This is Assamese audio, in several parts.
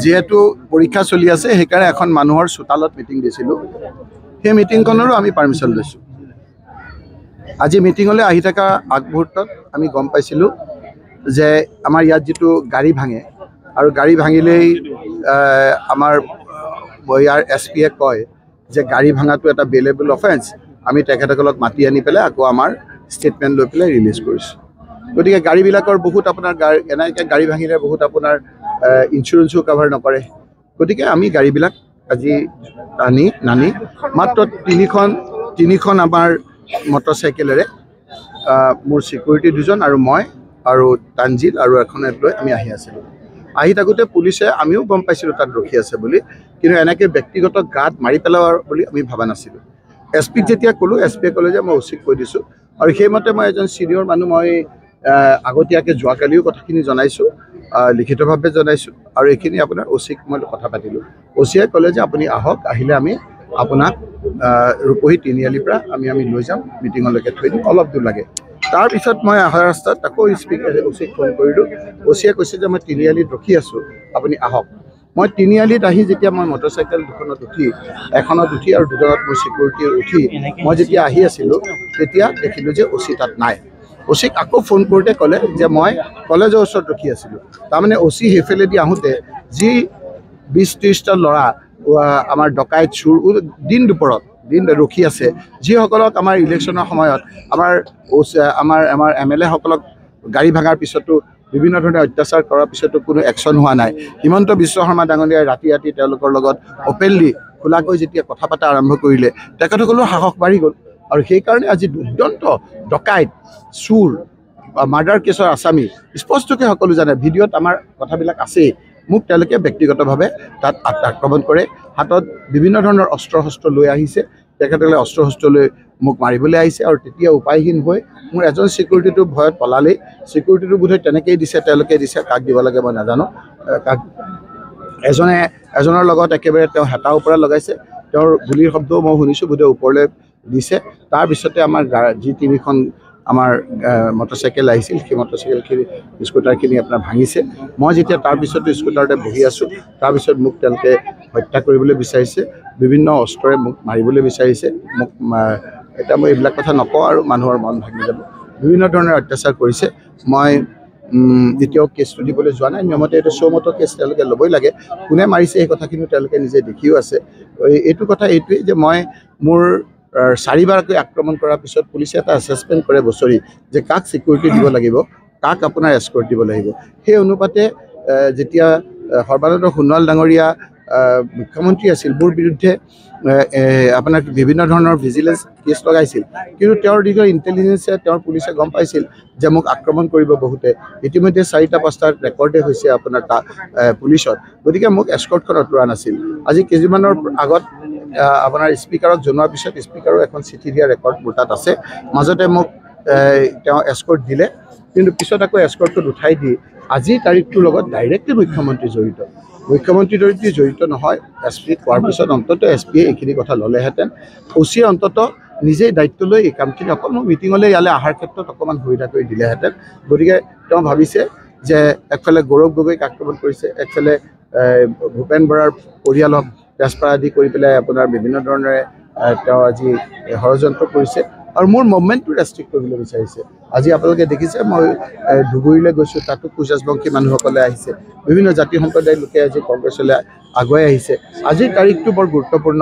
যেহেতু পৰীক্ষা চলি আছে সেইকাৰণে এখন মানুহৰ চোতালত মিটিং দিছিলোঁ সেই মিটিংখনৰো আমি পাৰ্মিশ্যন লৈছোঁ আজি মিটিঙলৈ আহি থকা আগমুহূৰ্তত আমি গম পাইছিলোঁ যে আমাৰ ইয়াত যিটো গাড়ী ভাঙে আৰু গাড়ী ভাঙিলেই আমাৰ ইয়াৰ এছপিয়ে কয় যে গাড়ী ভাঙাটো এটা বেলেবল অফেন্স আমি তেখেতসকলক মাতি আনি পেলাই আকৌ আমাৰ ষ্টেটমেণ্ট লৈ পেলাই ৰিলিজ কৰিছোঁ গতিকে গাড়ীবিলাকৰ বহুত আপোনাৰ এনেকৈ গাড়ী ভাঙিলে বহুত আপোনাৰ ইঞ্চুৰেঞ্চো কভাৰ নকৰে গতিকে আমি গাড়ীবিলাক আজি নানি মাত্ৰ তিনিখন আমাৰ মটৰচাইকেলেৰে মোৰ চিকিউৰিটি দুজন আৰু মই আৰু তানজিল আৰু এখন লৈ আমি আহি আছিলোঁ আহি থাকোঁতে পুলিচে আমিও গম পাইছিলোঁ তাত ৰখি আছে বুলি কিন্তু এনেকৈ ব্যক্তিগত গাত মাৰি পেলোৱাৰ বুলি আমি ভবা নাছিলোঁ এছপিক যেতিয়া ক'লোঁ এছপিয়ে ক'লে যে মই অচিক কৈ দিছোঁ আৰু সেইমতে মই এজন ছিনিয়ৰ মানুহ মই আগতীয়াকৈ যোৱাকালিও কথাখিনি জনাইছোঁ লিখিতভাৱে জনাইছোঁ আৰু এইখিনি আপোনাৰ অচিক মই কথা পাতিলোঁ অচিয়ে ক'লে যে আপুনি আহক আহিলে আমি আপোনাক ৰূপহী তিনিআলিৰ পৰা আমি লৈ যাম মিটিঙলৈকে থৈ দিম অলপ দূৰ লাগে তাৰপিছত মই অহা ৰাস্তাত আকৌ অচিক ফোন কৰিলোঁ অচিয়ে কৈছে যে মই তিনিআলিত ৰখি আছোঁ আপুনি আহক মই তিনিআলিত আহি যেতিয়া মই মটৰচাইকেল দুখনত উঠি এখনত উঠি আৰু দুজনত মোৰ চিকিউৰিটি উঠি মই যেতিয়া আহি আছিলোঁ তেতিয়া দেখিলোঁ যে অচি তাত নাই অচিক আকৌ ফোন কৰোঁতে ক'লে যে মই কলেজৰ ওচৰত ৰখি আছিলোঁ তাৰমানে অচি সেইফালেদি আহোঁতে যি 20-30টা ল'ৰা আমাৰ ডকাইত চুৰ দিন দুপৰত ৰখি আছে যিসকলক আমাৰ ইলেকশ্যনৰ সময়ত আমাৰ MLA সকলক গাড়ী ভাঙাৰ পিছতো বিভিন্ন ধৰণে অত্যাচাৰ কৰাৰ পিছতো কোনো একশ্যন হোৱা নাই হিমন্ত বিশ্ব শৰ্মা ডাঙৰীয়াই ৰাতি তেওঁলোকৰ লগত অপেনলি খোলাকৈ যেতিয়া কথা পতা আৰম্ভ কৰিলে তেখেতসকলৰ সাহস বাঢ়ি গ'ল আৰু সেইকাৰণে আজি দুৰ্দান্ত ডকাইত চুৰ মাৰ্ডাৰ কেছৰ আসামী স্পষ্টকৈ সকলো জানে ভিডিঅ'ত আমাৰ কথাবিলাক আছেই মোক তেওঁলোকে ব্যক্তিগতভাৱে তাত আক্ৰমণ কৰে হাতত বিভিন্ন ধৰণৰ অস্ত্ৰ শস্ত্ৰ লৈ আহিছে তেখেতসকলে অস্ত্ৰ শস্ত্ৰ লৈ মোক মাৰিবলৈ আহিছে আৰু তেতিয়া উপায়হীন হৈ মোৰ এজন চিকিউৰিটিটো ভয়ত পলালেই চিকিউৰিটিটো বোধহয় তেনেকৈয়ে দিছে তেওঁলোকে দিছে কাক দিব লাগে মই নাজানো কাক এজনৰ লগত একেবাৰে তেওঁ হেতাৰ ওপৰত লগাইছে তেওঁৰ গুলিৰ শব্দও মই শুনিছোঁ বোধহয় ওপৰলৈ দিছে তাৰপিছতে আমাৰ যি তিনিখন আমাৰ মটৰচাইকেল আহিছিল সেই মটৰচাইকেলখিনি স্কুটাৰখিনি আপোনাৰ ভাঙিছে মই যেতিয়া তাৰপিছতো স্কুটাৰতে বহি আছোঁ তাৰপিছত মোক তেওঁলোকে হত্যা কৰিবলৈ বিচাৰিছে বিভিন্ন অস্ত্ৰৰে মোক মাৰিবলৈ বিচাৰিছে মোক এতিয়া মই এইবিলাক কথা নকওঁ আৰু মানুহৰ মন ভাঙি যাব বিভিন্ন ধৰণৰ অত্যাচাৰ কৰিছে মই এতিয়াও কেছটো দিবলৈ যোৱা নাই নিয়মতে এইটো চৌমতৰ কেছ তেওঁলোকে ল'বই লাগে কোনে মাৰিছে এই কথাখিনিও তেওঁলোকে নিজে দেখিও আছে এইটো কথা এইটোৱেই যে মই মোৰ 4বাৰকৈ আক্ৰমণ কৰাৰ পিছত পুলিচে এটা এছেছমেণ্ট কৰে বছৰি যে কাক চিকিউৰিটি দিব লাগিব কাক আপোনাৰ এস্কৰ্ট দিব লাগিব সেই অনুপাতে যেতিয়া সৰ্বানন্দ সোণোৱাল ডাঙৰীয়া মুখ্যমন্ত্ৰী আছিল মোৰ বিৰুদ্ধে আপোনাৰ বিভিন্ন ধৰণৰ ভিজিলেন্স কেছ লগাইছিল কিন্তু তেওঁৰ দিনৰ ইণ্টেলিজেন্সে তেওঁৰ পুলিচে গম পাইছিল যে মোক আক্ৰমণ কৰিব বহুতে ইতিমধ্যে 4-5টা ৰেকৰ্ডে হৈছে আপোনাৰ পুলিচত গতিকে মোক এস্কৰ্টখন আঁতৰোৱা নাছিল আজি কেইদিনমানৰ আগত আপোনাৰ স্পীকাৰক জনোৱাৰ পিছত স্পীকাৰৰ এখন চিঠি দিয়া ৰেকৰ্ড মোৰ তাত আছে মাজতে মোক তেওঁ এস্কৰ্ট দিলে কিন্তু পিছত আকৌ এস্কৰ্টখন উঠাই দি আজিৰ তাৰিখটোৰ লগত ডাইৰেক্টলি মুখ্যমন্ত্ৰী জড়িত নহয় এছপি কোৱাৰ পিছত অন্ততঃ এছপিয়ে এইখিনি কথা ল'লেহেঁতেন অচিয়ে অন্ততঃ নিজেই দায়িত্ব লৈ এই কামখিনি অকল মোৰ মিটিঙলৈ ইয়ালৈ অহাৰ ক্ষেত্ৰত অকণমান সুবিধা কৰি দিলেহেঁতেন গতিকে তেওঁ ভাবিছে যে একফালে গৌৰৱ গগৈক আক্ৰমণ কৰিছে একফালে ভূপেন বৰাৰ পৰিয়ালক তেজপাত আদি কৰি পেলাই আপোনাৰ বিভিন্ন ধৰণেৰে তেওঁ আজি ষড়যন্ত্ৰ কৰিছে আৰু মোৰ মুভমেণ্টটো ৰেষ্ট্ৰিক্ট কৰিবলৈ বিচাৰিছে আজি আপোনালোকে দেখিছে মই ধুবুৰীলৈ গৈছোঁ তাতো কোচ-ৰাজবংশী মানুহসকলে আহিছে বিভিন্ন জাতি সম্প্ৰদায়ৰ লোকে আজি কংগ্ৰেছলৈ আগুৱাই আহিছে আজিৰ তাৰিখটো বৰ গুৰুত্বপূৰ্ণ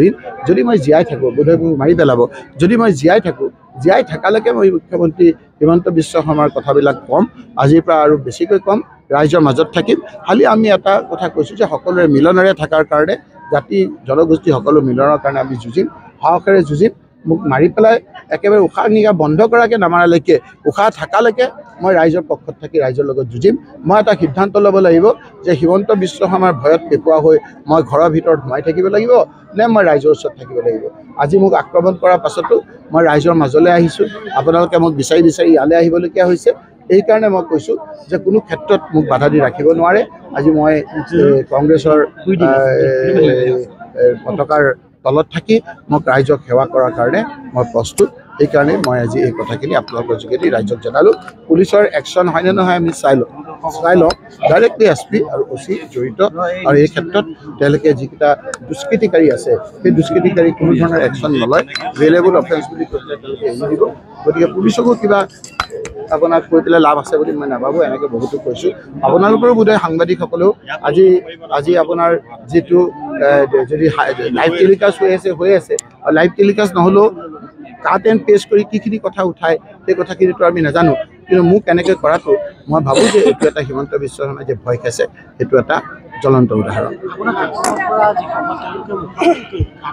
দিন যদি মই জীয়াই থাকোঁ বোধহয় মোক মাৰি পেলাব যদি মই জীয়াই থাকালৈকে মই মুখ্যমন্ত্ৰী হিমন্ত বিশ্ব শৰ্মাৰ কথাবিলাক ক'ম আজিৰ পৰা আৰু বেছিকৈ ক'ম ৰাইজৰ মাজত থাকিম খালি আমি এটা কথা কৈছোঁ যে সকলোৰে মিলনেৰে থকাৰ কাৰণে জাতি জনগোষ্ঠী সকলো মিলনৰ কাৰণে আমি যুঁজিম সাহসেৰে যুঁজিম মোক মাৰি পেলাই একেবাৰে উশাহ নিশাহ বন্ধ কৰাকৈ নামাৰালৈকে উশাহ থকালৈকে মই ৰাইজৰ পক্ষত থাকি ৰাইজৰ লগত যুঁজিম মই এটা সিদ্ধান্ত ল'ব লাগিব যে হিমন্ত বিশ্ব শৰ্মাৰ ভয়ত পেপোৱা হৈ মই ঘৰৰ ভিতৰত সোমাই থাকিব লাগিব নে মই ৰাইজৰ ওচৰত থাকিব লাগিব আজি মোক আক্ৰমণ কৰাৰ পাছতো মই ৰাইজৰ মাজলৈ আহিছোঁ আপোনালোকে মোক বিচাৰি ইয়ালৈ আহিবলগীয়া হৈছে এইকাৰণে মই কৈছোঁ যে কোনো ক্ষেত্ৰত মোক বাধা দি ৰাখিব নোৱাৰে আজি মই কংগ্ৰেছৰ পতাকাৰ তলত থাকি মোক ৰাইজক সেৱা কৰাৰ কাৰণে মই প্ৰস্তুত সেইকাৰণে মই আজি এই কথাখিনি আপোনালোকৰ যোগেদি ৰাইজক জনালোঁ পুলিচৰ একশ্যন হয়নে নহয় আমি চাই লওঁ চাই লওঁ ডাইৰেক্টলি SP আৰু OC জড়িত আৰু এই ক্ষেত্ৰত তেওঁলোকে যিকেইটা দুষ্কৃতিকাৰী আছে সেই দুষ্কৃতিকাৰী কোনো ধৰণৰ একশ্যন নলয় ভেৰিয়েবল অফেন্স বুলি কৈ পেলাই তেওঁলোকে এৰি দিব গতিকে পুলিচকো কিবা আপোনাক কৈ পেলাই লাভ আছে বুলি মই নাভাবোঁ এনেকৈ বহুতো কৈছোঁ আপোনালোকৰো বোধহয় সাংবাদিকসকলেও আজি আপোনাৰ যিটো যদি লাইভ টেলিকাষ্ট হৈ আছে লাইভ টেলিকাষ্ট নহ'লেও কাট এণ্ড পেষ্ট কৰি কিখিনি কথা উঠায় সেই কথাখিনিতো আমি নাজানো কিন্তু মোক এনেকৈ কৰাটো মই ভাবোঁ যে এইটো এটা হিমন্ত বিশ্ব শৰ্মাই যে ভয় খাইছে সেইটো এটা জ্বলন্ত উদাহৰণ